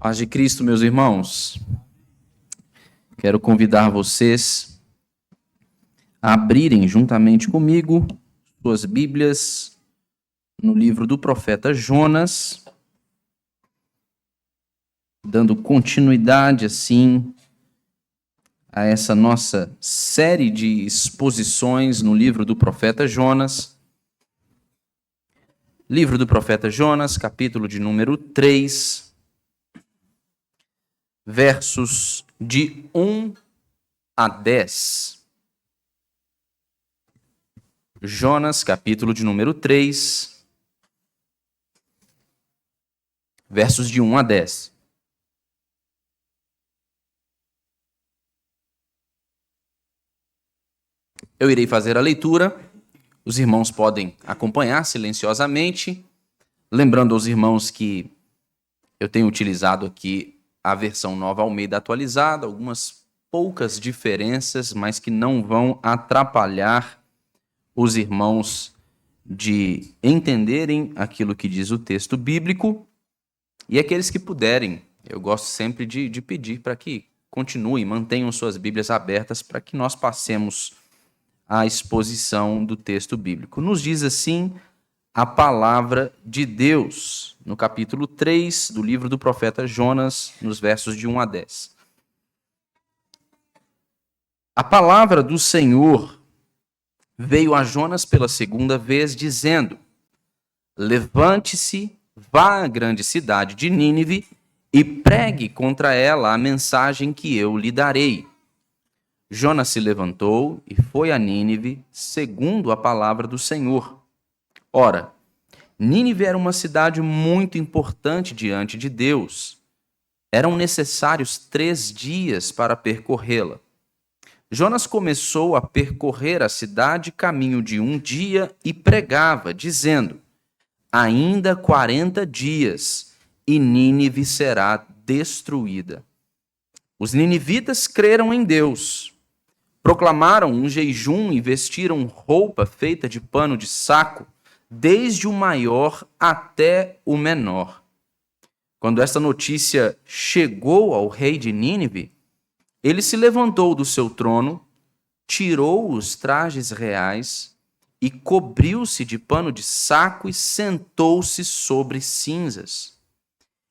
Paz de Cristo, meus irmãos. Quero convidar vocês a abrirem juntamente comigo suas Bíblias no livro do profeta Jonas, dando continuidade, assim, a essa nossa série de exposições no livro do profeta Jonas. Livro do profeta Jonas, capítulo de número 3, versos de 1 a 10. Jonas, capítulo de número 3, versos de 1 a 10. Eu irei fazer a leitura, os irmãos podem acompanhar silenciosamente, lembrando aos irmãos que eu tenho utilizado aqui a versão Nova Almeida atualizada, algumas poucas diferenças, mas que não vão atrapalhar os irmãos de entenderem aquilo que diz o texto bíblico, e aqueles que puderem, eu gosto sempre de pedir para que continuem, mantenham suas Bíblias abertas para que nós passemos a exposição do texto bíblico. Nos diz assim a palavra de Deus, no capítulo 3 do livro do profeta Jonas, nos versos de 1 a 10. A palavra do Senhor veio a Jonas pela segunda vez, dizendo: levante-se, vá à grande cidade de Nínive e pregue contra ela a mensagem que eu lhe darei. Jonas se levantou e foi a Nínive, segundo a palavra do Senhor. Ora, Nínive era uma cidade muito importante diante de Deus. Eram necessários 3 dias para percorrê-la. Jonas começou a percorrer a cidade caminho de 1 dia e pregava, dizendo: ainda 40 dias e Nínive será destruída. Os ninivitas creram em Deus. Proclamaram um jejum e vestiram roupa feita de pano de saco, desde o maior até o menor. Quando esta notícia chegou ao rei de Nínive, ele se levantou do seu trono, tirou os trajes reais e cobriu-se de pano de saco e sentou-se sobre cinzas.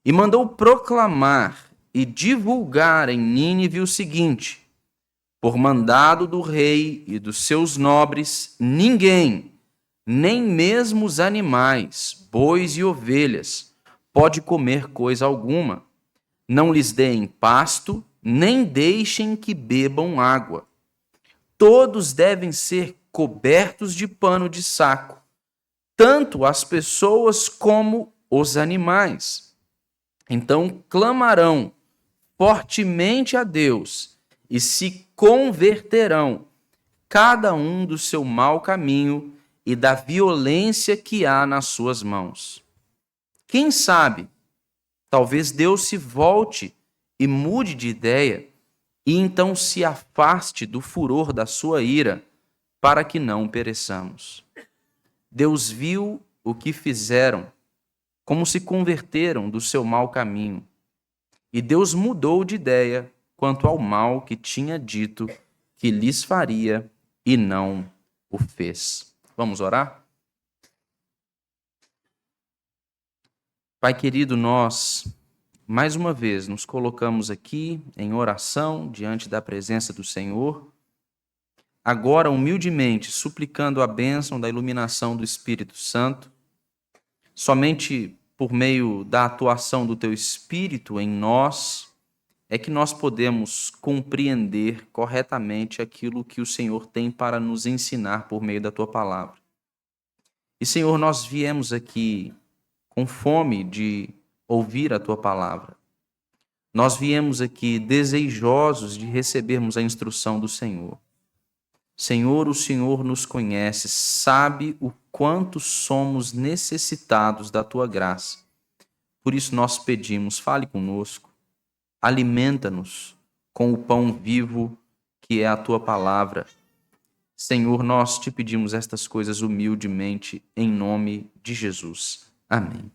E mandou proclamar e divulgar em Nínive o seguinte: por mandado do rei e dos seus nobres, ninguém, nem mesmo os animais, bois e ovelhas, pode comer coisa alguma. Não lhes deem pasto, nem deixem que bebam água. Todos devem ser cobertos de pano de saco, tanto as pessoas como os animais. Então clamarão fortemente a Deus e se converterão, cada um do seu mau caminho e da violência que há nas suas mãos. Quem sabe, talvez Deus se volte e mude de ideia, e então se afaste do furor da sua ira, para que não pereçamos. Deus viu o que fizeram, como se converteram do seu mau caminho, e Deus mudou de ideia quanto ao mal que tinha dito que lhes faria e não o fez. Vamos orar? Pai querido, nós mais uma vez nos colocamos aqui em oração diante da presença do Senhor, agora humildemente suplicando a bênção da iluminação do Espírito Santo, somente por meio da atuação do Teu Espírito em nós, é que nós podemos compreender corretamente aquilo que o Senhor tem para nos ensinar por meio da Tua palavra. E, Senhor, nós viemos aqui com fome de ouvir a Tua palavra. Nós viemos aqui desejosos de recebermos a instrução do Senhor. Senhor, o Senhor nos conhece, sabe o quanto somos necessitados da Tua graça. Por isso nós pedimos, fale conosco, alimenta-nos com o pão vivo que é a Tua palavra. Senhor, nós te pedimos estas coisas humildemente, em nome de Jesus. Amém.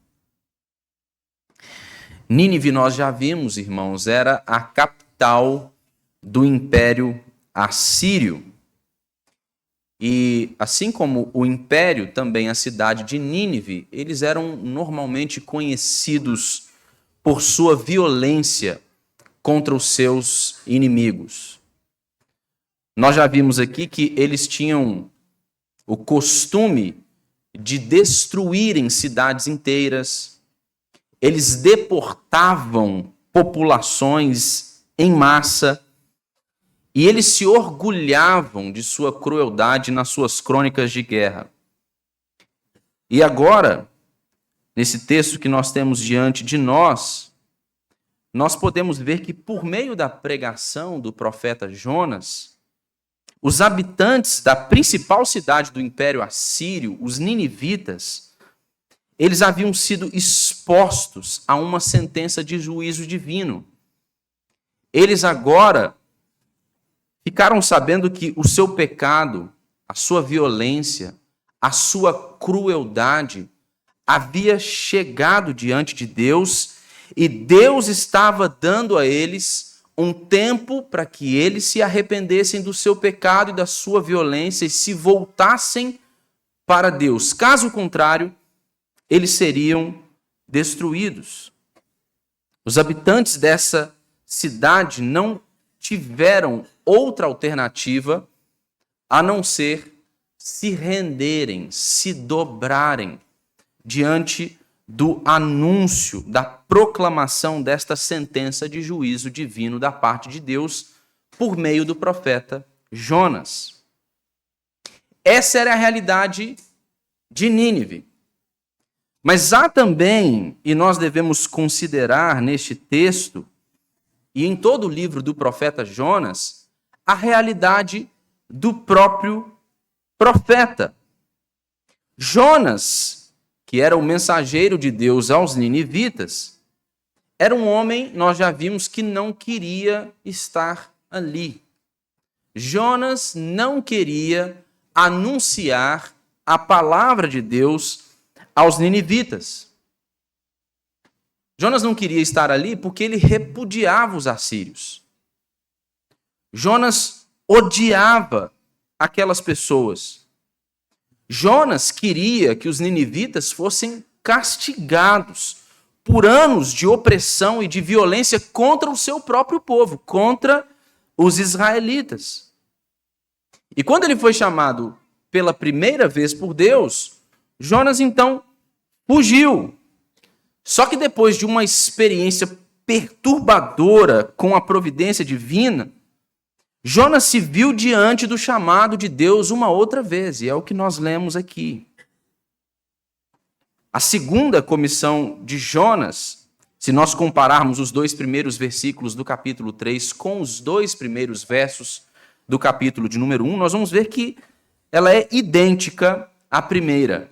Nínive, nós já vimos, irmãos, era a capital do Império Assírio. E assim como o Império, também a cidade de Nínive, eles eram normalmente conhecidos por sua violência contra os seus inimigos. Nós já vimos aqui que eles tinham o costume de destruírem cidades inteiras. Eles deportavam populações em massa e eles se orgulhavam de sua crueldade nas suas crônicas de guerra. E agora, nesse texto que nós temos diante de nós podemos ver que por meio da pregação do profeta Jonas, os habitantes da principal cidade do Império Assírio, os ninivitas, eles haviam sido expostos a uma sentença de juízo divino. Eles agora ficaram sabendo que o seu pecado, a sua violência, a sua crueldade havia chegado diante de Deus e Deus estava dando a eles um tempo para que eles se arrependessem do seu pecado e da sua violência e se voltassem para Deus. Caso contrário, eles seriam destruídos. Os habitantes dessa cidade não tiveram outra alternativa a não ser se renderem, se dobrarem diante do anúncio, da proclamação desta sentença de juízo divino da parte de Deus por meio do profeta Jonas. Essa era a realidade de Nínive. Mas há também, e nós devemos considerar neste texto, e em todo o livro do profeta Jonas, a realidade do próprio profeta. Jonas, que era o mensageiro de Deus aos ninivitas, era um homem, nós já vimos, que não queria estar ali. Jonas não queria anunciar a palavra de Deus aos ninivitas. Jonas não queria estar ali porque ele repudiava os assírios. Jonas odiava aquelas pessoas. Jonas queria que os ninivitas fossem castigados por anos de opressão e de violência contra o seu próprio povo, contra os israelitas. E quando ele foi chamado pela primeira vez por Deus, Jonas então fugiu. Só que depois de uma experiência perturbadora com a providência divina, Jonas se viu diante do chamado de Deus uma outra vez, e é o que nós lemos aqui. A segunda comissão de Jonas, se nós compararmos os 2 primeiros versículos do capítulo 3 com os 2 primeiros versos do capítulo de número 1, nós vamos ver que ela é idêntica à primeira.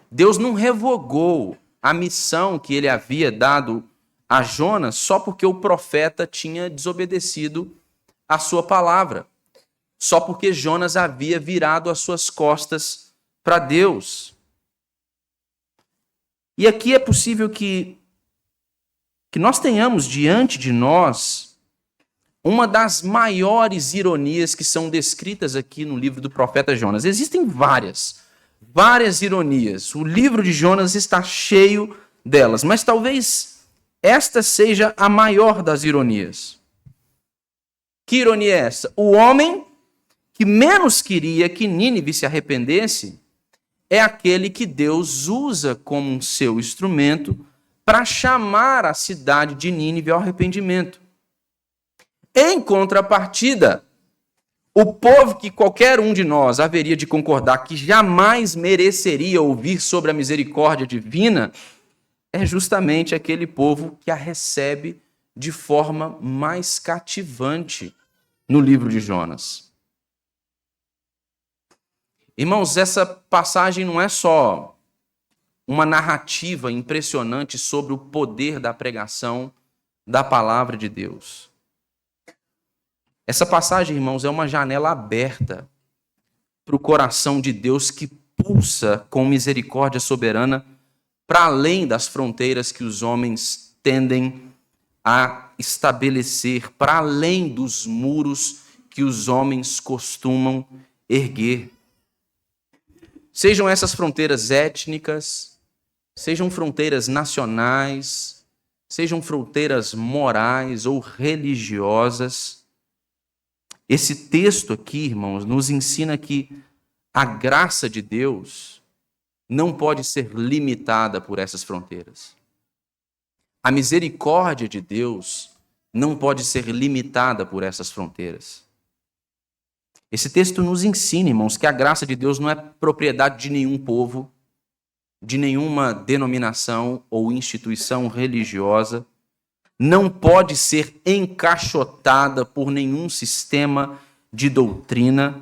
Deus não revogou a missão que ele havia dado a Jonas só porque o profeta tinha desobedecido a sua palavra, só porque Jonas havia virado as suas costas para Deus. E aqui é possível que nós tenhamos diante de nós uma das maiores ironias que são descritas aqui no livro do profeta Jonas. Existem várias ironias. O livro de Jonas está cheio delas, mas talvez esta seja a maior das ironias. Que ironia é essa? O homem que menos queria que Nínive se arrependesse é aquele que Deus usa como um seu instrumento para chamar a cidade de Nínive ao arrependimento. Em contrapartida, o povo que qualquer um de nós haveria de concordar que jamais mereceria ouvir sobre a misericórdia divina é justamente aquele povo que a recebe de forma mais cativante no livro de Jonas. Irmãos, essa passagem não é só uma narrativa impressionante sobre o poder da pregação da palavra de Deus. Essa passagem, irmãos, é uma janela aberta para o coração de Deus que pulsa com misericórdia soberana para além das fronteiras que os homens tendem a estabelecer, para além dos muros que os homens costumam erguer. Sejam essas fronteiras étnicas, sejam fronteiras nacionais, sejam fronteiras morais ou religiosas. Esse texto aqui, irmãos, nos ensina que a graça de Deus não pode ser limitada por essas fronteiras. A misericórdia de Deus não pode ser limitada por essas fronteiras. Esse texto nos ensina, irmãos, que a graça de Deus não é propriedade de nenhum povo, de nenhuma denominação ou instituição religiosa, não pode ser encaixotada por nenhum sistema de doutrina.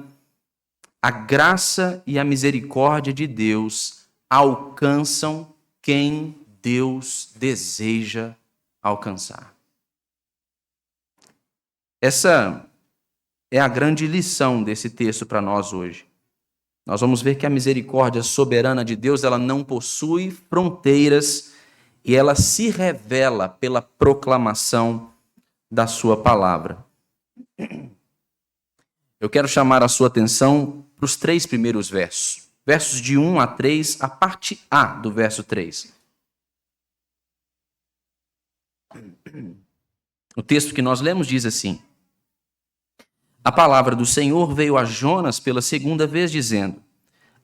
A graça e a misericórdia de Deus alcançam quem Deus deseja alcançar. Essa é a grande lição desse texto para nós hoje. Nós vamos ver que a misericórdia soberana de Deus, ela não possui fronteiras e ela se revela pela proclamação da sua palavra. Eu quero chamar a sua atenção para os 3 primeiros versos. Versos de 1 a 3, a parte A do verso 3. O texto que nós lemos diz assim: a palavra do Senhor veio a Jonas pela segunda vez, dizendo: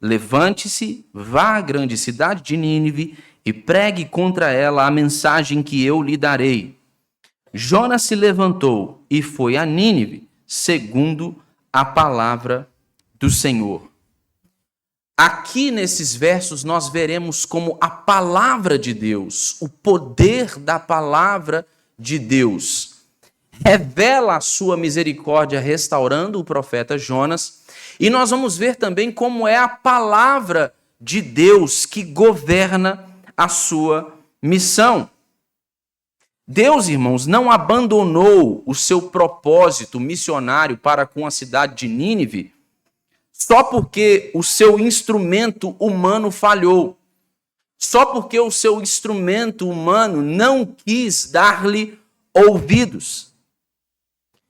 levante-se, vá à grande cidade de Nínive e pregue contra ela a mensagem que eu lhe darei. Jonas se levantou e foi a Nínive, segundo a palavra do Senhor. Aqui nesses versos nós veremos como a palavra de Deus, o poder da palavra de Deus, revela a sua misericórdia restaurando o profeta Jonas, e nós vamos ver também como é a palavra de Deus que governa a sua missão. Deus, irmãos, não abandonou o seu propósito missionário para com a cidade de Nínive só porque o seu instrumento humano falhou, só porque o seu instrumento humano não quis dar-lhe ouvidos.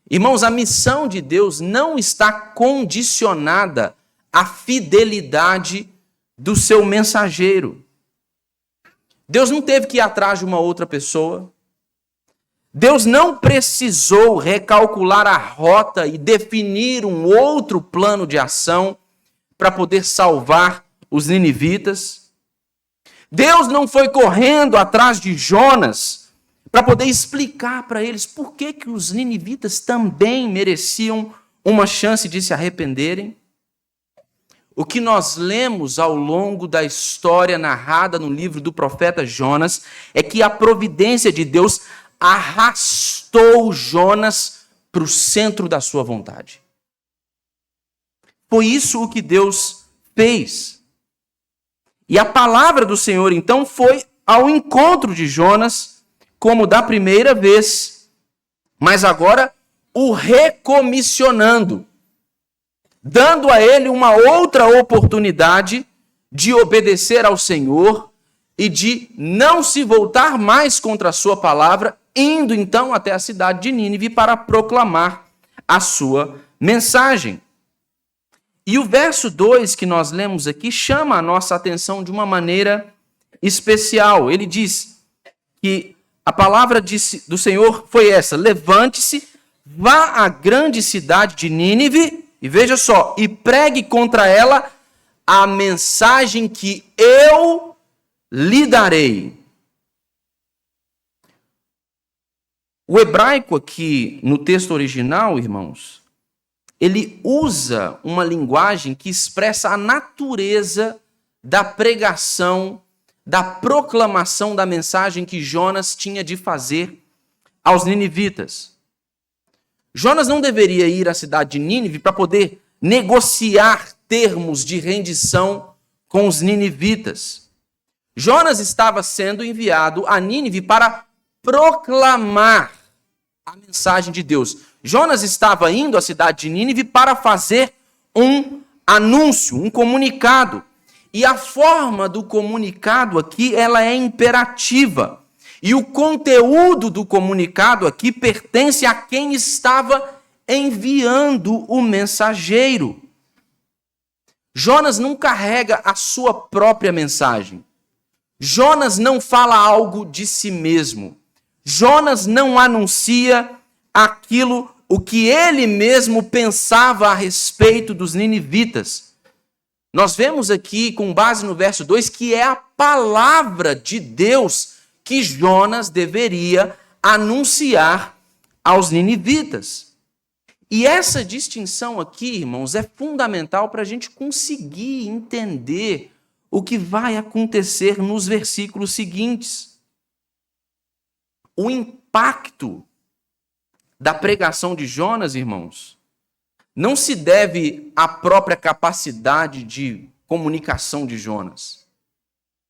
Irmãos, a missão de Deus não está condicionada à fidelidade do seu mensageiro. Deus não teve que ir atrás de uma outra pessoa. Deus não precisou recalcular a rota e definir um outro plano de ação para poder salvar os ninivitas. Deus não foi correndo atrás de Jonas para poder explicar para eles por que os ninivitas também mereciam uma chance de se arrependerem. O que nós lemos ao longo da história narrada no livro do profeta Jonas é que a providência de Deus arrastou Jonas para o centro da sua vontade. Foi isso o que Deus fez. E a palavra do Senhor, então, foi ao encontro de Jonas, como da primeira vez, mas agora o recomissionando, dando a ele uma outra oportunidade de obedecer ao Senhor e de não se voltar mais contra a sua palavra, indo então até a cidade de Nínive para proclamar a sua mensagem. E o verso 2 que nós lemos aqui chama a nossa atenção de uma maneira especial. Ele diz que a palavra do Senhor foi essa: levante-se, vá à grande cidade de Nínive, e veja só, e pregue contra ela a mensagem que eu lhe darei. O hebraico aqui, no texto original, irmãos, ele usa uma linguagem que expressa a natureza da pregação, da proclamação da mensagem que Jonas tinha de fazer aos ninivitas. Jonas não deveria ir à cidade de Nínive para poder negociar termos de rendição com os ninivitas. Jonas estava sendo enviado a Nínive para proclamar a mensagem de Deus. Jonas estava indo à cidade de Nínive para fazer um anúncio, um comunicado. E a forma do comunicado aqui, ela é imperativa. E o conteúdo do comunicado aqui pertence a quem estava enviando o mensageiro. Jonas não carrega a sua própria mensagem. Jonas não fala algo de si mesmo. Jonas não anuncia aquilo o que ele mesmo pensava a respeito dos ninivitas. Nós vemos aqui, com base no verso 2, que é a palavra de Deus que Jonas deveria anunciar aos ninivitas. E essa distinção aqui, irmãos, é fundamental para a gente conseguir entender o que vai acontecer nos versículos seguintes. O impacto da pregação de Jonas, irmãos, não se deve à própria capacidade de comunicação de Jonas.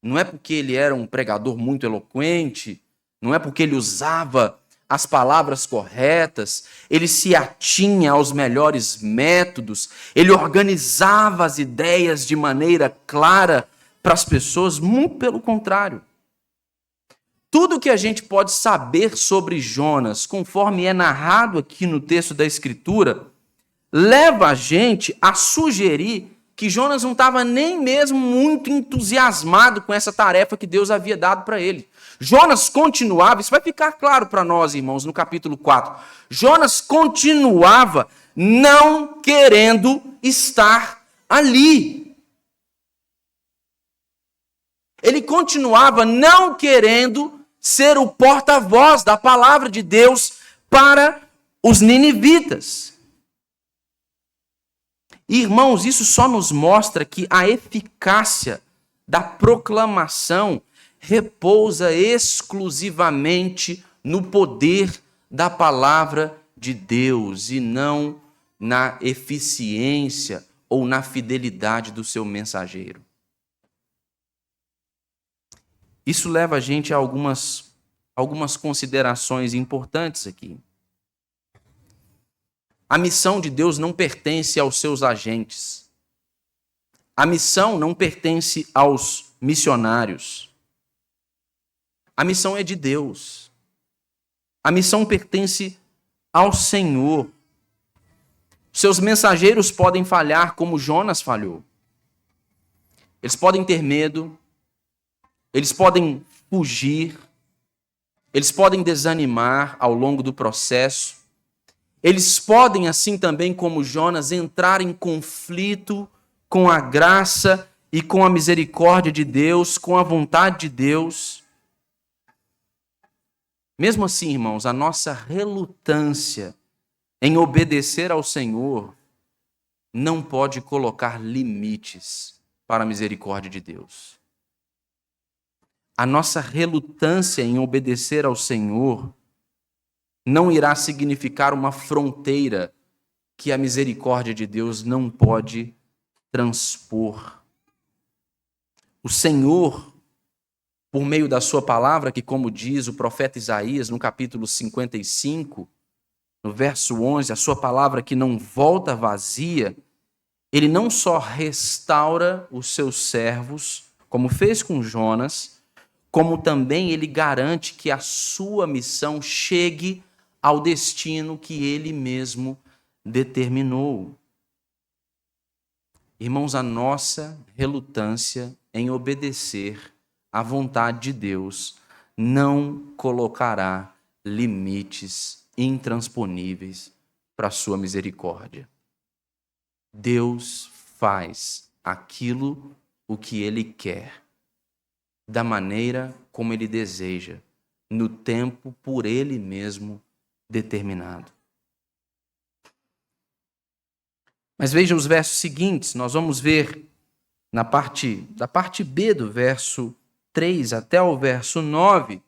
Não é porque ele era um pregador muito eloquente, não é porque ele usava as palavras corretas, ele se atinha aos melhores métodos, ele organizava as ideias de maneira clara para as pessoas, muito pelo contrário. Tudo que a gente pode saber sobre Jonas, conforme é narrado aqui no texto da Escritura, leva a gente a sugerir que Jonas não estava nem mesmo muito entusiasmado com essa tarefa que Deus havia dado para ele. Jonas continuava, isso vai ficar claro para nós, irmãos, no capítulo 4. Jonas continuava não querendo estar ali. Ele continuava não querendo ser o porta-voz da palavra de Deus para os ninivitas. Irmãos, isso só nos mostra que a eficácia da proclamação repousa exclusivamente no poder da palavra de Deus e não na eficiência ou na fidelidade do seu mensageiro. Isso leva a gente a algumas considerações importantes aqui. A missão de Deus não pertence aos seus agentes. A missão não pertence aos missionários. A missão é de Deus. A missão pertence ao Senhor. Seus mensageiros podem falhar como Jonas falhou. Eles podem ter medo, eles podem fugir, eles podem desanimar ao longo do processo. Eles podem, assim também como Jonas, entrar em conflito com a graça e com a misericórdia de Deus, com a vontade de Deus. Mesmo assim, irmãos, a nossa relutância em obedecer ao Senhor não pode colocar limites para a misericórdia de Deus. A nossa relutância em obedecer ao Senhor não irá significar uma fronteira que a misericórdia de Deus não pode transpor. O Senhor, por meio da sua palavra, que como diz o profeta Isaías no capítulo 55, no verso 11, a sua palavra que não volta vazia, ele não só restaura os seus servos, como fez com Jonas, como também ele garante que a sua missão chegue ao destino que ele mesmo determinou. Irmãos, a nossa relutância em obedecer à vontade de Deus não colocará limites intransponíveis para a sua misericórdia. Deus faz aquilo o que ele quer, da maneira como ele deseja, no tempo por ele mesmo determinado. Mas veja os versos seguintes, nós vamos ver da parte B do verso 3 até o verso 9,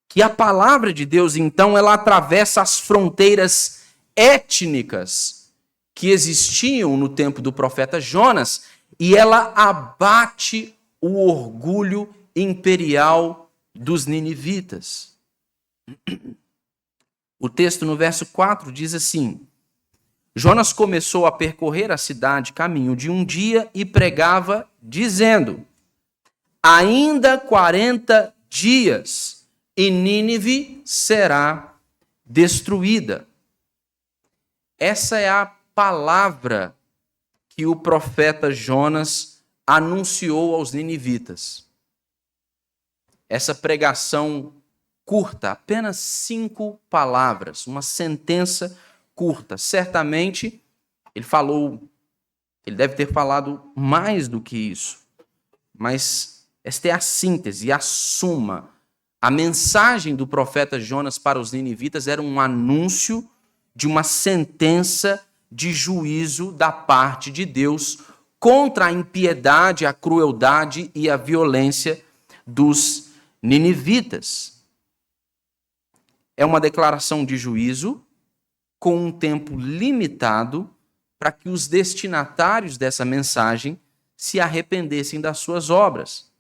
que a palavra de Deus, então, ela atravessa as fronteiras étnicas que existiam no tempo do profeta Jonas e ela abate o orgulho imperial dos ninivitas. O texto no verso 4 diz assim: Jonas começou a percorrer a cidade caminho de um dia e pregava, dizendo: ainda 40 dias e Nínive será destruída. Essa é a palavra que o profeta Jonas anunciou aos ninivitas. Essa pregação curta, apenas 5 palavras, uma sentença curta. Certamente, ele deve ter falado mais do que isso, mas esta é a síntese, a suma. A mensagem do profeta Jonas para os ninivitas era um anúncio de uma sentença de juízo da parte de Deus contra a impiedade, a crueldade e a violência dos ninivitas. É uma declaração de juízo com um tempo limitado para que os destinatários dessa mensagem se arrependessem das suas obras.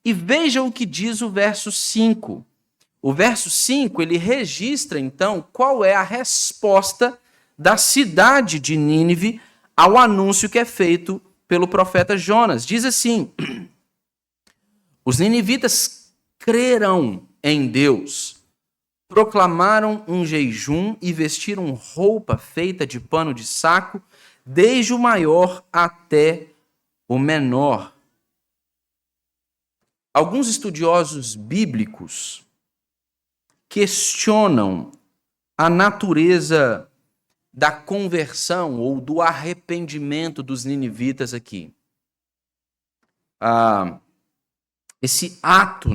E veja o que diz o verso 5. O verso 5, ele registra, então, qual é a resposta da cidade de Nínive ao anúncio que é feito pelo profeta Jonas. Diz assim: os ninivitas creram em Deus, proclamaram um jejum e vestiram roupa feita de pano de saco, desde o maior até o menor. Alguns estudiosos bíblicos questionam a natureza da conversão ou do arrependimento dos ninivitas aqui. Esse ato,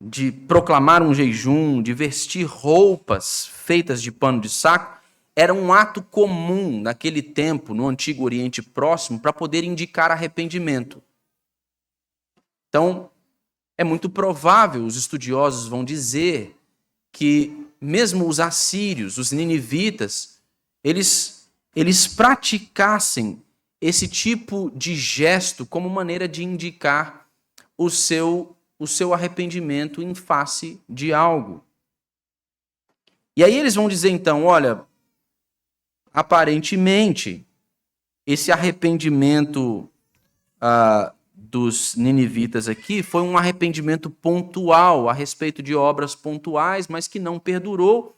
de proclamar um jejum, de vestir roupas feitas de pano de saco, era um ato comum naquele tempo, no Antigo Oriente Próximo, para poder indicar arrependimento. Então, é muito provável, os estudiosos vão dizer, que mesmo os assírios, os ninivitas, eles praticassem esse tipo de gesto como maneira de indicar o seu arrependimento em face de algo. E aí eles vão dizer então, olha, aparentemente, esse arrependimento dos ninivitas aqui foi um arrependimento pontual a respeito de obras pontuais, mas que não perdurou.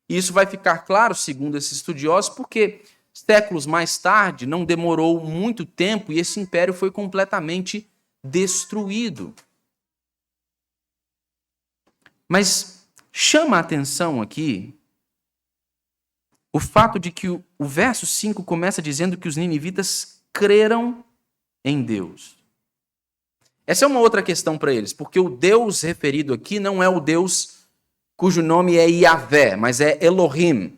E isso vai ficar claro, segundo esses estudiosos, porque séculos mais tarde, não demorou muito tempo e esse império foi completamente destruído. Mas chama a atenção aqui o fato de que o verso 5 começa dizendo que os ninivitas creram em Deus. Essa é uma outra questão para eles, porque o Deus referido aqui não é o Deus cujo nome é Yahvé, mas é Elohim.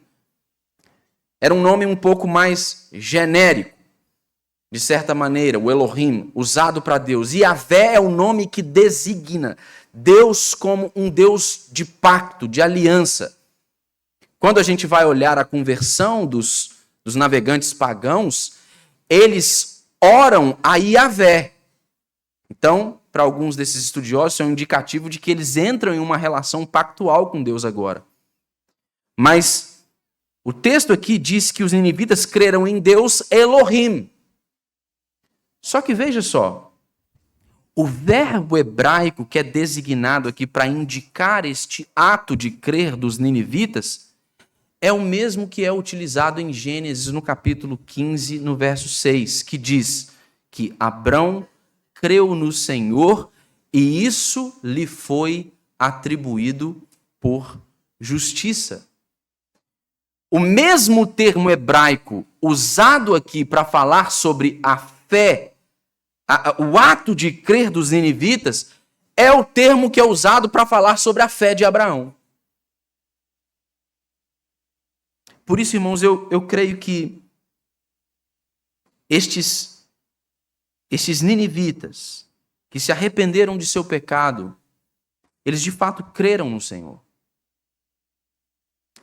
Era um nome um pouco mais genérico, de certa maneira, o Elohim, usado para Deus. Yahvé é o nome que designa Deus como um Deus de pacto, de aliança. Quando a gente vai olhar a conversão dos navegantes pagãos, eles oram a Yahvé. Então, para alguns desses estudiosos, isso é um indicativo de que eles entram em uma relação pactual com Deus agora. Mas o texto aqui diz que os ninivitas creram em Deus Elohim. Só que veja só, o verbo hebraico que é designado aqui para indicar este ato de crer dos ninivitas é o mesmo que é utilizado em Gênesis no capítulo 15, no verso 6, que diz que Abrão creu no Senhor e isso lhe foi atribuído por justiça. O mesmo termo hebraico usado aqui para falar sobre a fé, o ato de crer dos ninivitas, é o termo que é usado para falar sobre a fé de Abraão. Por isso, irmãos, eu creio que estes ninivitas que se arrependeram de seu pecado, eles de fato creram no Senhor.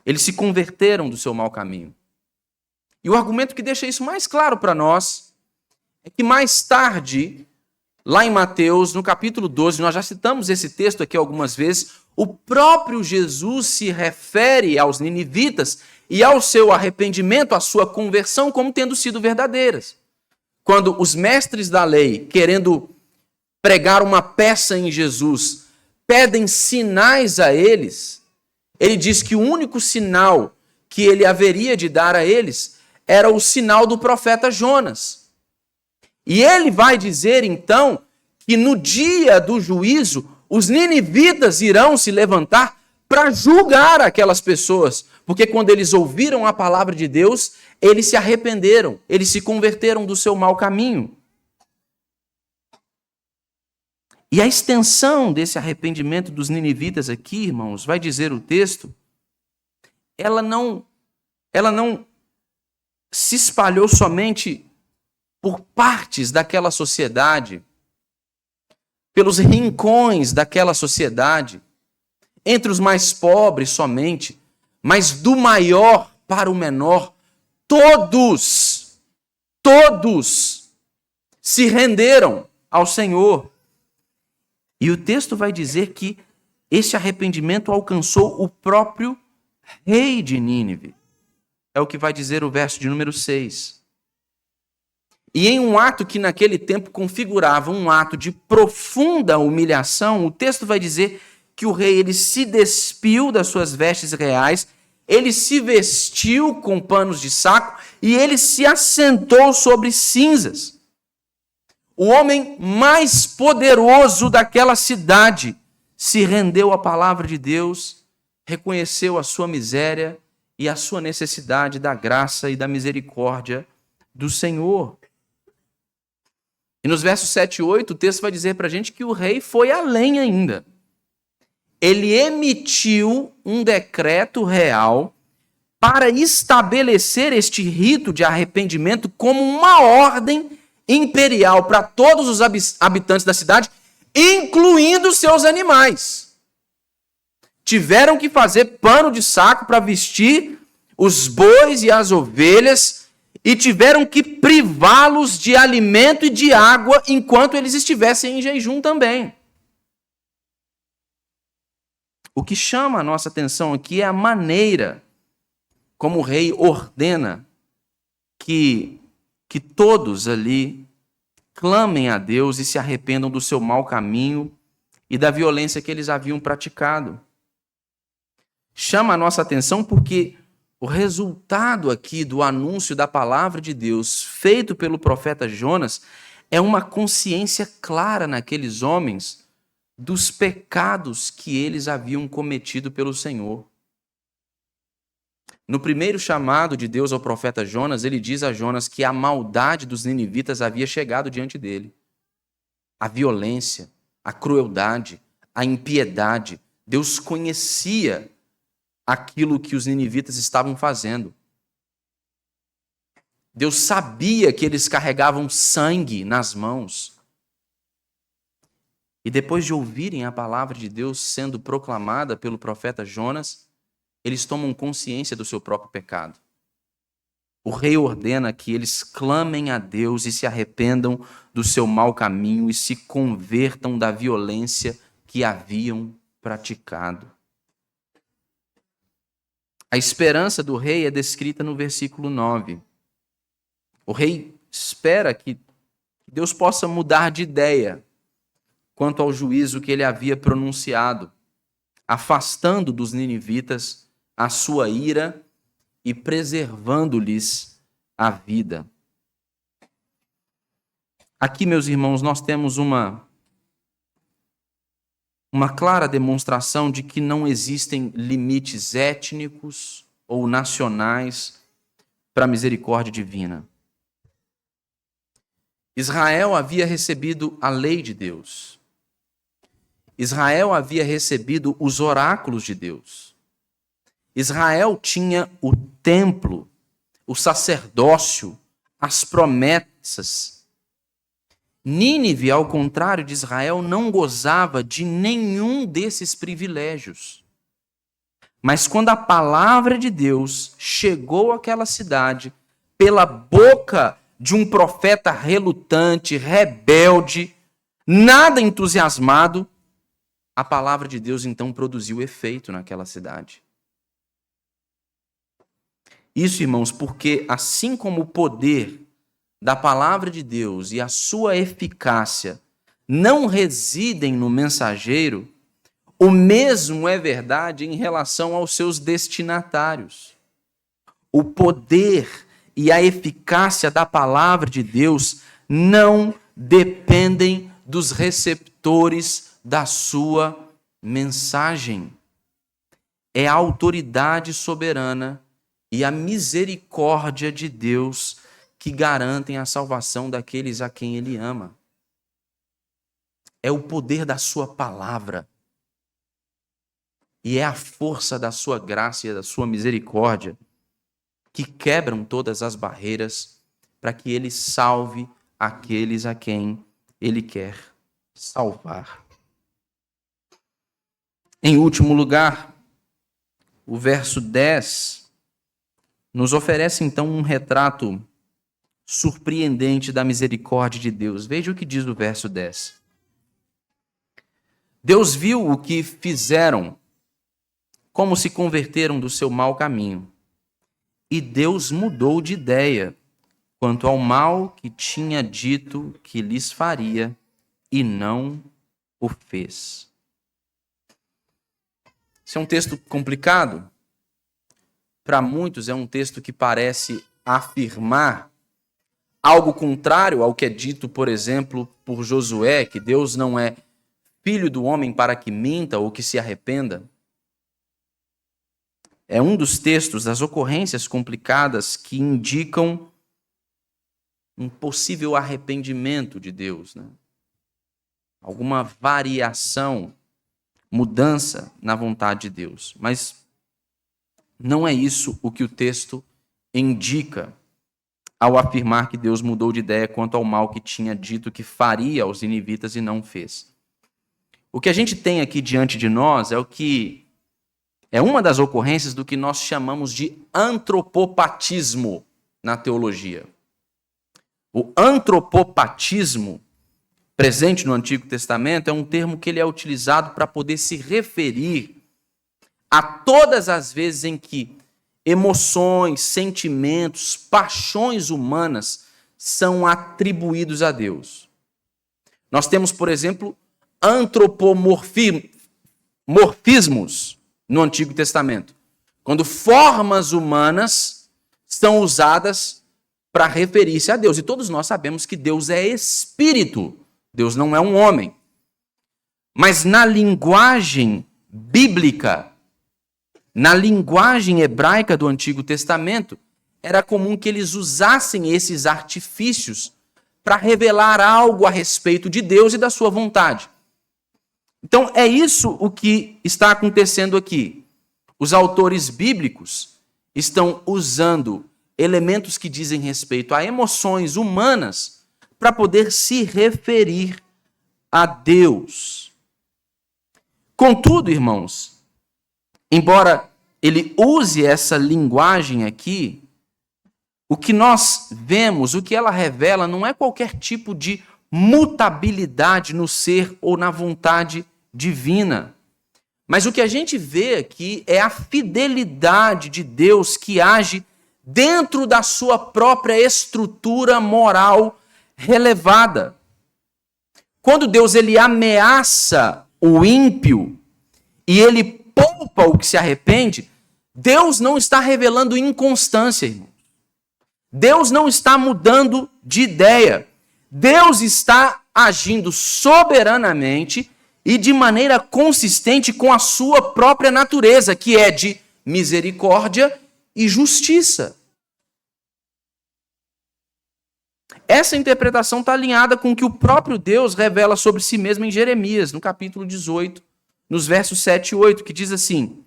Eles se converteram do seu mau caminho. E o argumento que deixa isso mais claro para nós é que mais tarde, lá em Mateus, no capítulo 12, nós já citamos esse texto aqui algumas vezes, o próprio Jesus se refere aos ninivitas e ao seu arrependimento, a sua conversão, como tendo sido verdadeiras. Quando os mestres da lei, querendo pregar uma peça em Jesus, pedem sinais a eles, ele diz que o único sinal que ele haveria de dar a eles era o sinal do profeta Jonas. E ele vai dizer, então, que no dia do juízo, os ninivitas irão se levantar para julgar aquelas pessoas, porque quando eles ouviram a palavra de Deus, eles se arrependeram, eles se converteram do seu mau caminho. E a extensão desse arrependimento dos ninivitas aqui, irmãos, vai dizer o texto, ela não se espalhou somente por partes daquela sociedade, pelos rincões daquela sociedade, entre os mais pobres somente, mas do maior para o menor, todos se renderam ao Senhor. E o texto vai dizer que esse arrependimento alcançou o próprio rei de Nínive. É o que vai dizer o verso de número 6. E em um ato que naquele tempo configurava um ato de profunda humilhação, o texto vai dizer que o rei ele se despiu das suas vestes reais, ele se vestiu com panos de saco e ele se assentou sobre cinzas. O homem mais poderoso daquela cidade se rendeu à palavra de Deus, reconheceu a sua miséria e a sua necessidade da graça e da misericórdia do Senhor. E nos versos 7 e 8, o texto vai dizer para a gente que o rei foi além ainda. Ele emitiu um decreto real para estabelecer este rito de arrependimento como uma ordem imperial para todos os habitantes da cidade, incluindo seus animais. Tiveram que fazer pano de saco para vestir os bois e as ovelhas e tiveram que privá-los de alimento e de água enquanto eles estivessem em jejum também. O que chama a nossa atenção aqui é a maneira como o rei ordena que todos ali clamem a Deus e se arrependam do seu mau caminho e da violência que eles haviam praticado. Chama a nossa atenção porque o resultado aqui do anúncio da palavra de Deus feito pelo profeta Jonas é uma consciência clara naqueles homens dos pecados que eles haviam cometido pelo Senhor. No primeiro chamado de Deus ao profeta Jonas, ele diz a Jonas que a maldade dos ninivitas havia chegado diante dele. A violência, a crueldade, a impiedade. Deus conhecia aquilo que os ninivitas estavam fazendo. Deus sabia que eles carregavam sangue nas mãos. E depois de ouvirem a palavra de Deus sendo proclamada pelo profeta Jonas, eles tomam consciência do seu próprio pecado. O rei ordena que eles clamem a Deus e se arrependam do seu mau caminho e se convertam da violência que haviam praticado. A esperança do rei é descrita no versículo 9. O rei espera que Deus possa mudar de ideia quanto ao juízo que ele havia pronunciado, afastando dos ninivitas a sua ira e preservando-lhes a vida. Aqui, meus irmãos, nós temos uma clara demonstração de que não existem limites étnicos ou nacionais para a misericórdia divina. Israel havia recebido a lei de Deus. Israel havia recebido os oráculos de Deus. Israel tinha o templo, o sacerdócio, as promessas. Nínive, ao contrário de Israel, não gozava de nenhum desses privilégios. Mas quando a palavra de Deus chegou àquela cidade, pela boca de um profeta relutante, rebelde, nada entusiasmado, a palavra de Deus então produziu efeito naquela cidade. Isso, irmãos, porque assim como o poder da palavra de Deus e a sua eficácia não residem no mensageiro, o mesmo é verdade em relação aos seus destinatários. O poder e a eficácia da palavra de Deus não dependem dos receptores da sua mensagem. É a autoridade soberana e a misericórdia de Deus que garantem a salvação daqueles a quem Ele ama. É o poder da sua palavra. E é a força da sua graça e da sua misericórdia que quebram todas as barreiras para que Ele salve aqueles a quem Ele quer salvar. Em último lugar, o verso 10 nos oferece então um retrato surpreendente da misericórdia de Deus. Veja o que diz o verso 10. Deus viu o que fizeram, como se converteram do seu mau caminho. E Deus mudou de ideia quanto ao mal que tinha dito que lhes faria, e não o fez. Esse é um texto complicado. Para muitos é um texto que parece afirmar algo contrário ao que é dito, por exemplo, por Josué, que Deus não é filho do homem para que minta ou que se arrependa. É um dos textos, das ocorrências complicadas que indicam um possível arrependimento de Deus, né? Alguma variação, mudança na vontade de Deus. Mas não é isso o que o texto indica ao afirmar que Deus mudou de ideia quanto ao mal que tinha dito que faria aos ninivitas e não fez. O que a gente tem aqui diante de nós é uma das ocorrências do que nós chamamos de antropopatismo na teologia. O antropopatismo, presente no Antigo Testamento, é um termo que ele é utilizado para poder se referir a todas as vezes em que emoções, sentimentos, paixões humanas são atribuídos a Deus. Nós temos, por exemplo, antropomorfismos no Antigo Testamento, quando formas humanas são usadas para referir-se a Deus. E todos nós sabemos que Deus é espírito, Deus não é um homem. Mas na linguagem bíblica, na linguagem hebraica do Antigo Testamento, era comum que eles usassem esses artifícios para revelar algo a respeito de Deus e da sua vontade. Então, é isso o que está acontecendo aqui. Os autores bíblicos estão usando elementos que dizem respeito a emoções humanas para poder se referir a Deus. Contudo, irmãos, embora ele use essa linguagem aqui, o que nós vemos, o que ela revela, não é qualquer tipo de mutabilidade no ser ou na vontade divina. Mas o que a gente vê aqui é a fidelidade de Deus que age dentro da sua própria estrutura moral relevada. Quando Deus ele ameaça o ímpio e ele poupa o que se arrepende, Deus não está revelando inconstância, irmão. Deus não está mudando de ideia. Deus está agindo soberanamente e de maneira consistente com a sua própria natureza, que é de misericórdia e justiça. Essa interpretação está alinhada com o que o próprio Deus revela sobre si mesmo em Jeremias, no capítulo 18, nos versos 7 e 8, que diz assim: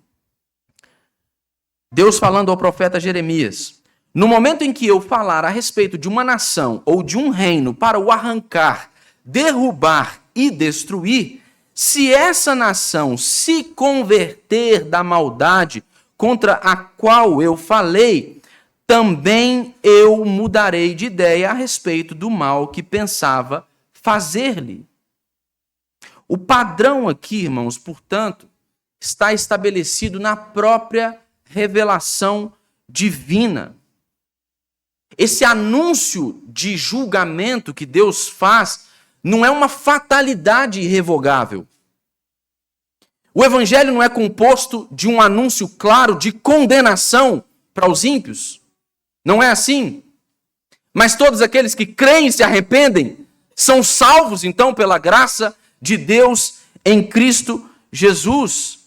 Deus falando ao profeta Jeremias: no momento em que eu falar a respeito de uma nação ou de um reino para o arrancar, derrubar e destruir, se essa nação se converter da maldade contra a qual eu falei, também eu mudarei de ideia a respeito do mal que pensava fazer-lhe. O padrão aqui, irmãos, portanto, está estabelecido na própria revelação divina. Esse anúncio de julgamento que Deus faz não é uma fatalidade irrevogável. O evangelho não é composto de um anúncio claro de condenação para os ímpios. Não é assim. Mas todos aqueles que creem e se arrependem são salvos, então, pela graça de Deus em Cristo Jesus.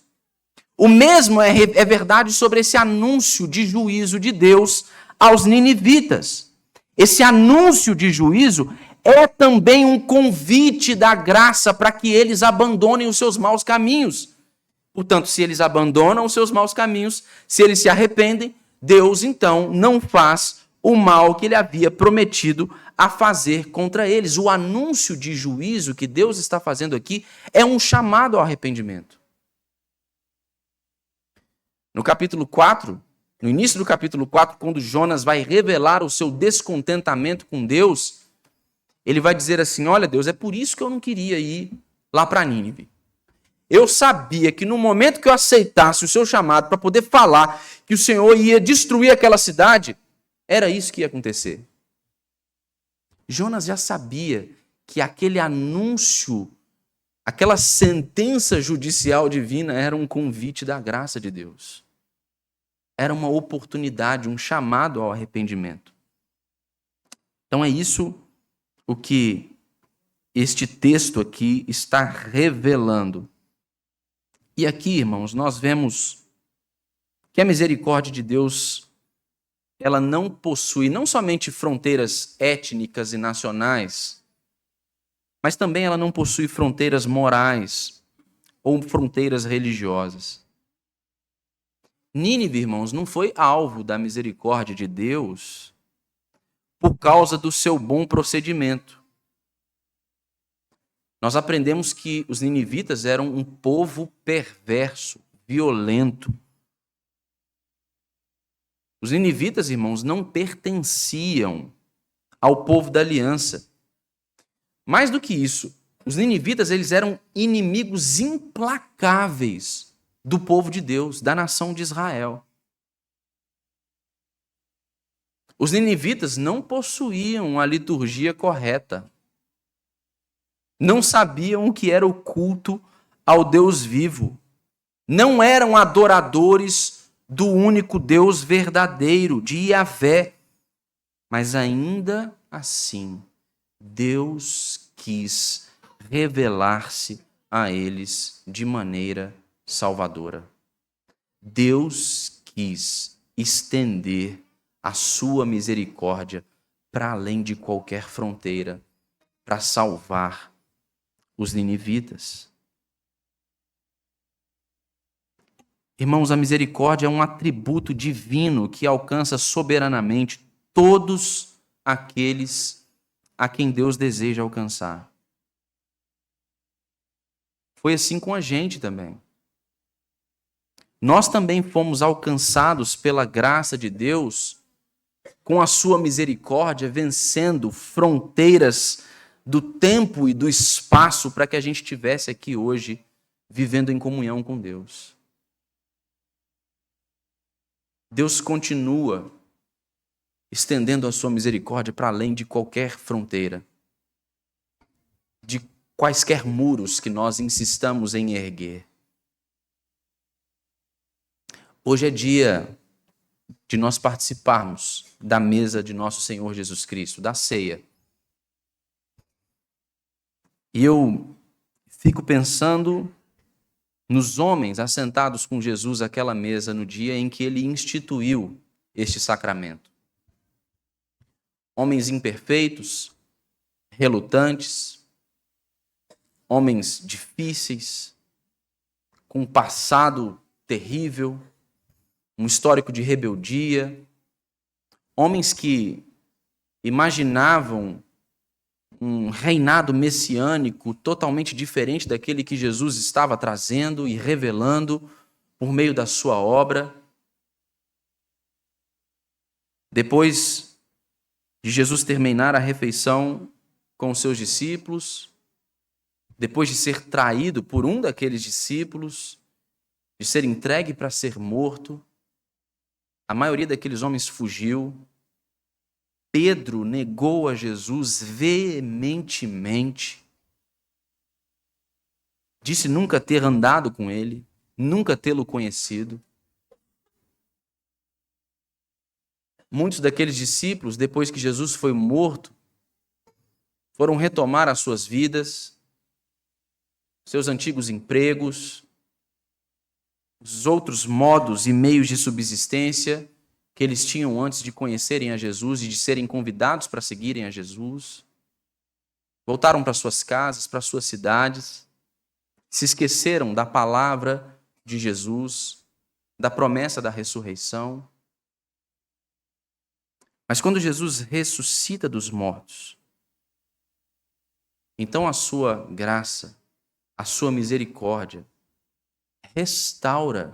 O mesmo é verdade sobre esse anúncio de juízo de Deus aos ninivitas. Esse anúncio de juízo é também um convite da graça para que eles abandonem os seus maus caminhos. Portanto, se eles abandonam os seus maus caminhos, se eles se arrependem, Deus então não faz o mal que ele havia prometido a fazer contra eles. O anúncio de juízo que Deus está fazendo aqui é um chamado ao arrependimento. No capítulo 4, no início do capítulo 4, quando Jonas vai revelar o seu descontentamento com Deus, ele vai dizer assim: olha, Deus, é por isso que eu não queria ir lá para Nínive. Eu sabia que no momento que eu aceitasse o seu chamado para poder falar que o Senhor ia destruir aquela cidade, era isso que ia acontecer. Jonas já sabia que aquele anúncio, aquela sentença judicial divina era um convite da graça de Deus. Era uma oportunidade, um chamado ao arrependimento. Então é isso o que este texto aqui está revelando. E aqui, irmãos, nós vemos que a misericórdia de Deus, ela não possui não somente fronteiras étnicas e nacionais, mas também ela não possui fronteiras morais ou fronteiras religiosas. Nínive, irmãos, não foi alvo da misericórdia de Deus por causa do seu bom procedimento. Nós aprendemos que os ninivitas eram um povo perverso, violento. Os ninivitas, irmãos, não pertenciam ao povo da aliança. Mais do que isso, os ninivitas eles eram inimigos implacáveis do povo de Deus, da nação de Israel. Os ninivitas não possuíam a liturgia correta. Não sabiam o que era o culto ao Deus vivo. Não eram adoradores do único Deus verdadeiro, de Yahvé. Mas ainda assim, Deus quis revelar-se a eles de maneira salvadora. Deus quis estender a sua misericórdia para além de qualquer fronteira, para salvar os ninivitas. Irmãos, a misericórdia é um atributo divino que alcança soberanamente todos aqueles a quem Deus deseja alcançar. Foi assim com a gente também. Nós também fomos alcançados pela graça de Deus, com a sua misericórdia, vencendo fronteiras do tempo e do espaço para que a gente estivesse aqui hoje, vivendo em comunhão com Deus. Deus continua estendendo a sua misericórdia para além de qualquer fronteira, de quaisquer muros que nós insistamos em erguer. Hoje é dia de nós participarmos da mesa de nosso Senhor Jesus Cristo, da ceia. E eu fico pensando nos homens assentados com Jesus àquela mesa no dia em que ele instituiu este sacramento. Homens imperfeitos, relutantes, homens difíceis, com um passado terrível, um histórico de rebeldia, homens que imaginavam um reinado messiânico totalmente diferente daquele que Jesus estava trazendo e revelando por meio da sua obra. Depois de Jesus terminar a refeição com os seus discípulos, depois de ser traído por um daqueles discípulos, de ser entregue para ser morto, A maioria daqueles homens fugiu. Pedro negou a Jesus veementemente. Disse nunca ter andado com ele, nunca tê-lo conhecido. Muitos daqueles discípulos, depois que Jesus foi morto, foram retomar as suas vidas, seus antigos empregos, os outros modos e meios de subsistência que eles tinham antes de conhecerem a Jesus e de serem convidados para seguirem a Jesus. Voltaram para suas casas, para suas cidades, se esqueceram da palavra de Jesus, da promessa da ressurreição. Mas quando Jesus ressuscita dos mortos, então a sua graça, a sua misericórdia, restaura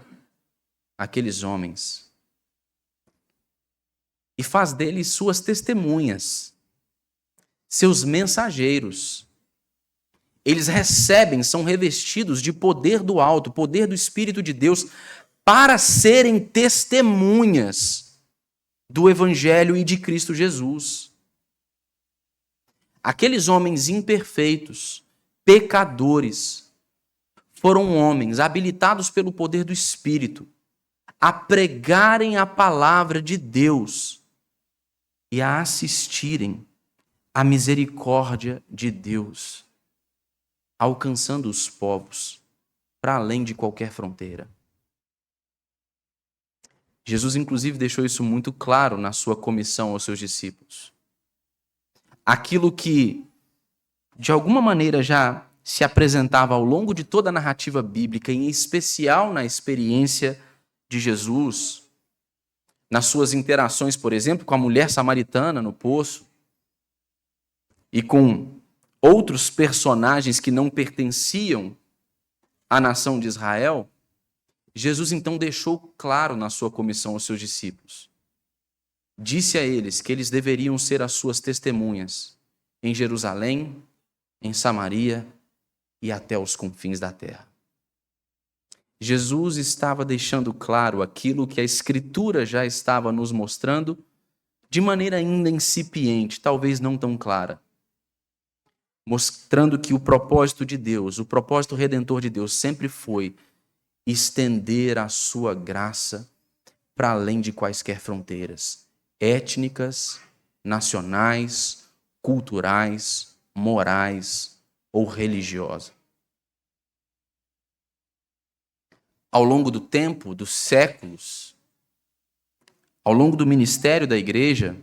aqueles homens e faz deles suas testemunhas, seus mensageiros. Eles recebem, são revestidos de poder do alto, poder do Espírito de Deus, para serem testemunhas do Evangelho e de Cristo Jesus. Aqueles homens imperfeitos, pecadores, foram homens habilitados pelo poder do Espírito a pregarem a palavra de Deus e a assistirem à misericórdia de Deus, alcançando os povos para além de qualquer fronteira. Jesus, inclusive, deixou isso muito claro na sua comissão aos seus discípulos. Aquilo que, de alguma maneira, já se apresentava ao longo de toda a narrativa bíblica, em especial na experiência de Jesus, nas suas interações, por exemplo, com a mulher samaritana no poço e com outros personagens que não pertenciam à nação de Israel, Jesus então deixou claro na sua comissão aos seus discípulos. Disse a eles que eles deveriam ser as suas testemunhas em Jerusalém, em Samaria e até os confins da terra. Jesus estava deixando claro aquilo que a Escritura já estava nos mostrando de maneira ainda incipiente, talvez não tão clara. Mostrando que o propósito de Deus, o propósito redentor de Deus sempre foi estender a sua graça para além de quaisquer fronteiras étnicas, nacionais, culturais, morais ou religiosas. Ao longo do tempo, dos séculos, ao longo do ministério da igreja,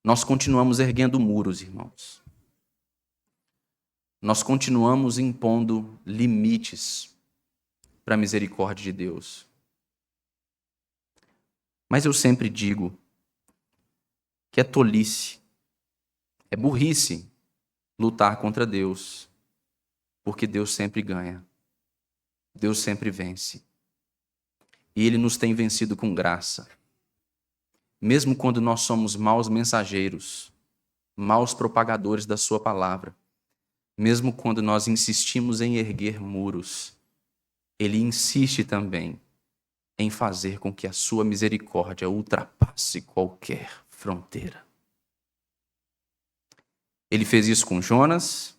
nós continuamos erguendo muros, irmãos. Nós continuamos impondo limites para a misericórdia de Deus. Mas eu sempre digo que é tolice, é burrice lutar contra Deus, porque Deus sempre ganha. Deus sempre vence. E Ele nos tem vencido com graça. Mesmo quando nós somos maus mensageiros, maus propagadores da sua palavra, mesmo quando nós insistimos em erguer muros, Ele insiste também em fazer com que a sua misericórdia ultrapasse qualquer fronteira. Ele fez isso com Jonas,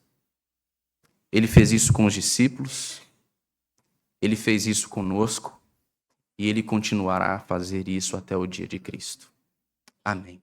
Ele fez isso com os discípulos, Ele fez isso conosco e Ele continuará a fazer isso até o dia de Cristo. Amém.